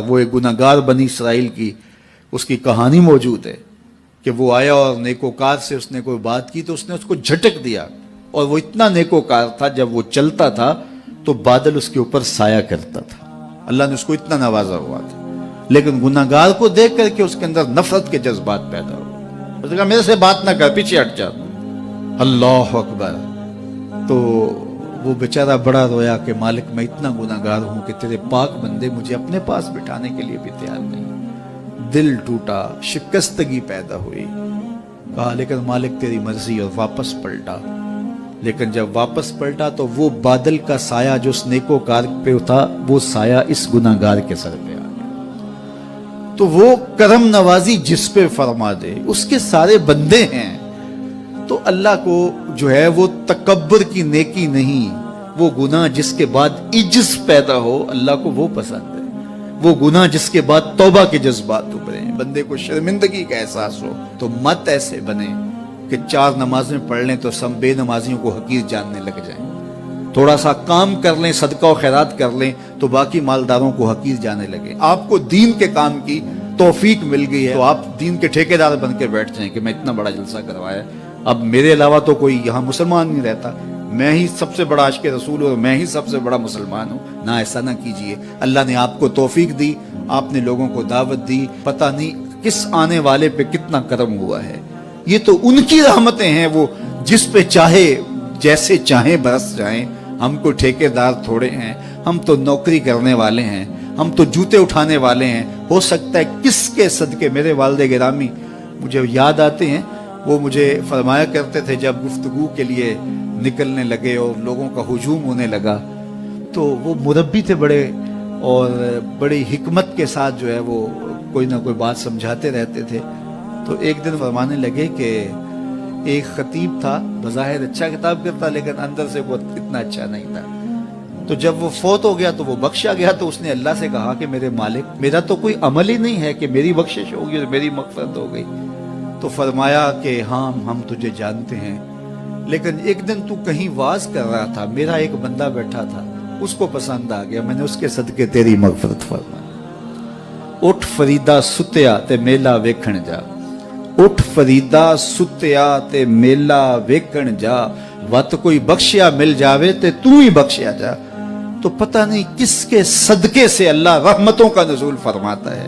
وہ ایک गुनाहगार बनी इसराइल की उसकी कहानी मौजूद है कि वो आया और नेकोकार से उसने कोई बात की तो उसने उसको झटक दिया, और वो इतना नेकोकार था जब वो चलता था तो बादल उसके ऊपर साया करता था। अल्लाह ने उसको इतना नवाजा हुआ था, लेकिन गुनाहगार को देख करके उसके अंदर नफरत के जज्बात पैदा हुए। उसने कहा मेरे से बात ना कर, पीछे हट जा। अल्लाह अकबर। तो वो बेचारा बड़ा रोया कि मालिक मैं इतना गुनाहगार हूं कि तेरे पाक बंदे मुझे अपने पास बिठाने के लिए भी तैयार नहीं। दिल टूटा, शिकस्तगी पैदा हुई। कहा लेकिन मालिक तेरी मर्जी, और वापस पलटा। लेकिन जब वापस पलटा तो वो बादल का साया जो उस नेकोकार पे था, वो साया इस गुनाहगार के सर पे आ गया। तो वो करम नवाजी जिस पे फरमा दे उसके सारे बंदे हैं। तो अल्लाह को जो है वो तकब्बुर की नेकी नहीं, वो गुनाह जिसके बाद इज्ज पैदा हो, अल्लाह को वो पसंद है। वो गुनाह जिसके बाद तौबा के जज्बात उभरे, बंदे को शर्मिंदगी का एहसास हो। तो मत ऐसे बने कि 4 नमाजें पढ़ लें तो सब बेनमाजियों को हकीर जानने लग जाएं। थोड़ा सा काम कर लें, सदका और खैरात कर लें तो बाकी मालदारों को हकीर जाने लगे। आपको दीन के काम की तौफीक मिल गई है तो आप दीन के ठेकेदार बन के बैठ जाएं कि मैं इतना बड़ा जलसा करवाया, अब मेरे अलावा तो कोई यहाँ मुसलमान नहीं रहता, मैं ही सबसे बड़ा आशिक़े रसूल और मैं ही सबसे बड़ा मुसलमान हूँ। ना, ऐसा ना कीजिए। अल्लाह ने आपको तौफीक दी, आपने लोगों को दावत दी, पता नहीं किस आने वाले पे कितना करम हुआ है। ये तो उनकी रहमतें हैं, वो जिस पे चाहे जैसे चाहे बरस जाएं। हम को ठेकेदार थोड़े हैं, हम तो नौकरी करने वाले हैं, हम तो जूते उठाने वाले हैं। हो सकता है किसके सदके मेरे वालिद गिरामी मुझे याद आते हैं, वो मुझे फरमाया करते थे जब गुफ्तगू के लिए निकलने लगे और लोगों का हुजूम होने लगा, तो वो मुरब्बी थे बड़े, और बड़ी हिकमत के साथ जो है वो कोई ना कोई बात समझाते रहते थे। तो एक दिन फरमाने लगे कि एक खतीब था, बज़ाहिर अच्छा किताब करता लेकिन अंदर से वो इतना अच्छा नहीं था। तो जब वो फौत हो गया तो वो बख्शा गया, तो उसने अल्लाह से कहा कि मेरे मालिक, मेरा तो कोई अमल ही नहीं है कि मेरी बख्शिश होगी और मेरी मग़फ़िरत हो गई। तो फरमाया कि हाँ हम तुझे जानते हैं, लेकिन एक दिन तू कहीं वाज कर रहा था, मेरा एक बंदा बैठा था, उसको पसंद आ गया, मैंने उसके सदके तेरी मग़फ़िरत फरमाई। उठ फरीदा सुत्या ते मेला वेखण जा, उठ फरीदा सुत्या ते मेला वेखण जा, वत कोई बख्शिया मिल जावे ते तू ही बख्शिया जा। तो पता नहीं किसके सदके से अल्लाह रहमतों का नज़ूल फरमाता है।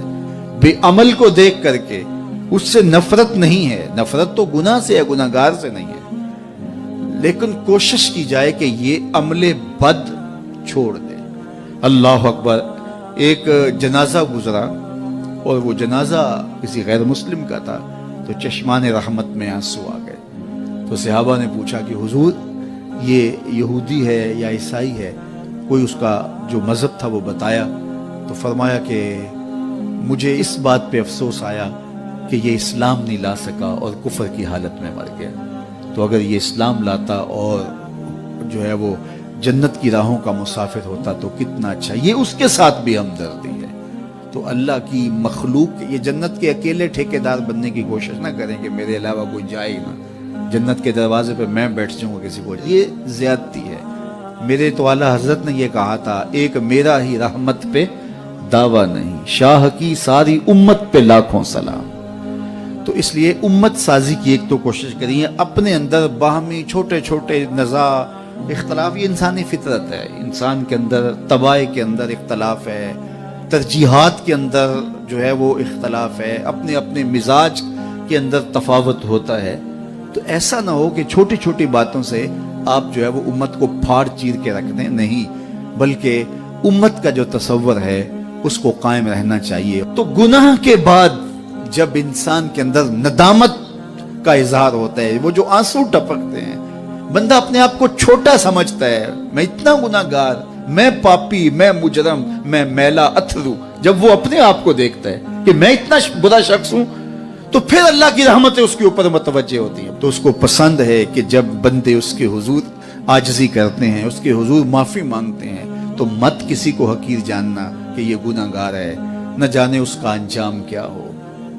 बेअमल को देख करके उससे नफरत नहीं है, नफरत तो गुनाह से है, गुनाहगार से नहीं है। लेकिन कोशिश की जाए कि ये अमले बद छोड़ दे। अल्लाह अकबर। एक जनाजा गुजरा और वो जनाजा किसी गैर मुस्लिम का था, तो चश्मान रहमत में आंसू आ गए। तो सहाबा ने पूछा कि हुजूर ये यहूदी है या ईसाई है, कोई उसका जो मज़हब था वो बताया। तो फरमाया कि मुझे इस बात पे अफसोस आया कि ये इस्लाम नहीं ला सका और कुफर की हालत में मर गया। तो अगर ये इस्लाम लाता और जो है वो जन्नत की राहों का मुसाफिर होता तो कितना अच्छा। ये उसके साथ भी हमदर्दी है। तो अल्लाह की मखलूक, ये जन्नत के अकेले ठेकेदार बनने की कोशिश ना करें कि मेरे अलावा कोई जाए ना, जन्नत के दरवाजे पे मैं बैठ जाऊंगा किसी को, ये ज्यादती है। मेरे तो आला हजरत ने ये कहा था, एक मेरा ही रहमत पे दावा नहीं, शाह की सारी उम्मत पे लाखों सलाम। तो इसलिए उम्मत साजी की एक तो कोशिश करिए, अपने अंदर बाहमी छोटे छोटे नज़ा इख्तलाफ, ये इंसानी फितरत है। इंसान के अंदर तबाह के अंदर इख्तलाफ है, तरजीहात के अंदर जो है वो इख्तलाफ है, अपने अपने मिजाज के अंदर तफावत होता है। तो ऐसा ना हो कि छोटी छोटी बातों से आप जो है वो उम्मत को फाड़ चीर के रख दें, नहीं, बल्कि उम्मत का जो तसव्वुर है उसको कायम रहना चाहिए। तो गुनाह के बाद जब इंसान के अंदर नदामत का इजहार होता है, वो जो आंसू टपकते हैं, बंदा अपने आप को छोटा समझता है, मैं इतना गुनाहगार, मैं पापी, मैं मुजरम, मैं मैला अथरू। जब वो अपने आप को देखता है कि मैं इतना बुरा शख्स हूं, तो फिर अल्लाह की रहमतें उसके ऊपर मुतवज्जे होती हैं। तो उसको पसंद है कि जब बंदे उसके हुजूर आजिज़ी करते हैं, उसके हुजूर माफी मांगते हैं, तो मत किसी को हकीर जानना कि ये गुनाहगार है, न जाने उसका अंजाम क्या हो।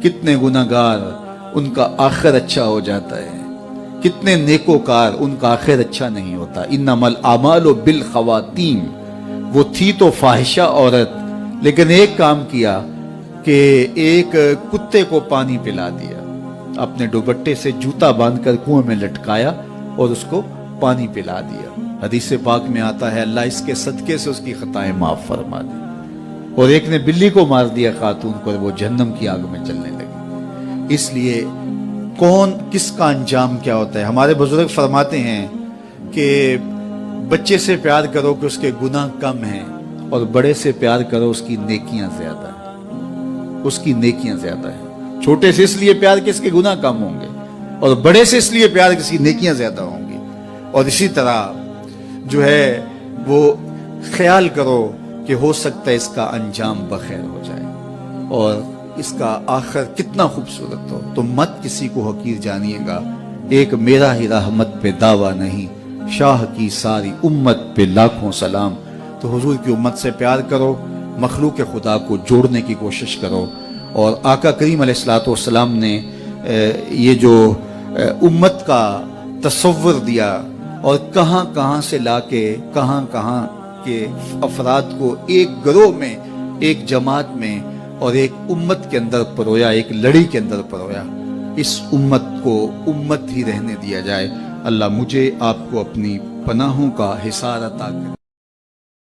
कितने गुनाहगार उनका आखिर अच्छा हो जाता है, कितने नेकोकार उनका आखिर अच्छा नहीं होता। इन्नमल आमालु बिल खवातीम, वो थी तो फाहिशा औरत لیکن ایک کام کیا کہ ایک کتے کو پانی پلا دیا، اپنے دوپٹے سے جوتا باندھ کر کنویں میں لٹکایا اور اس کو پانی پلا دیا۔ حدیث پاک میں آتا ہے اللہ اس کے صدقے سے اس کی خطائیں معاف فرما دی۔ اور ایک نے بلی کو مار دیا خاتون کو، اور وہ جہنم کی آگ میں جلنے لگی۔ اس لیے کون کس کا انجام کیا ہوتا ہے؟ ہمارے بزرگ فرماتے ہیں کہ بچے سے پیار کرو کہ اس کے گناہ کم ہیں، اور بڑے سے پیار کرو اس کی نیکیاں زیادہ ہیں، اس کی نیکیاں زیادہ ہیں۔ چھوٹے سے اس لیے پیار کہ اس کے گناہ کم ہوں گے، اور بڑے سے اس لیے پیار کہ اس کی نیکیاں زیادہ ہوں گی۔ اور اسی طرح جو ہے وہ خیال کرو کہ ہو سکتا ہے اس کا انجام بخیر ہو جائے اور اس کا آخر کتنا خوبصورت ہو، تو مت کسی کو حقیر جانیے گا۔ ایک میرا ہی رحمت پہ دعویٰ نہیں، شاہ کی ساری امت پہ لاکھوں سلام۔ تو حضور کی امت سے پیار کرو، مخلوق خدا کو جوڑنے کی کوشش کرو۔ اور آقا کریم علیہ الصلوۃ والسلام نے یہ جو امت کا تصور دیا اور کہاں کہاں سے لا کے کہاں کہاں کے افراد کو ایک گروہ میں، ایک جماعت میں اور ایک امت کے اندر پرویا، ایک لڑی کے اندر پرویا، اس امت کو امت ہی رہنے دیا جائے۔ اللہ مجھے آپ کو اپنی پناہوں کا حصار عطا کرے۔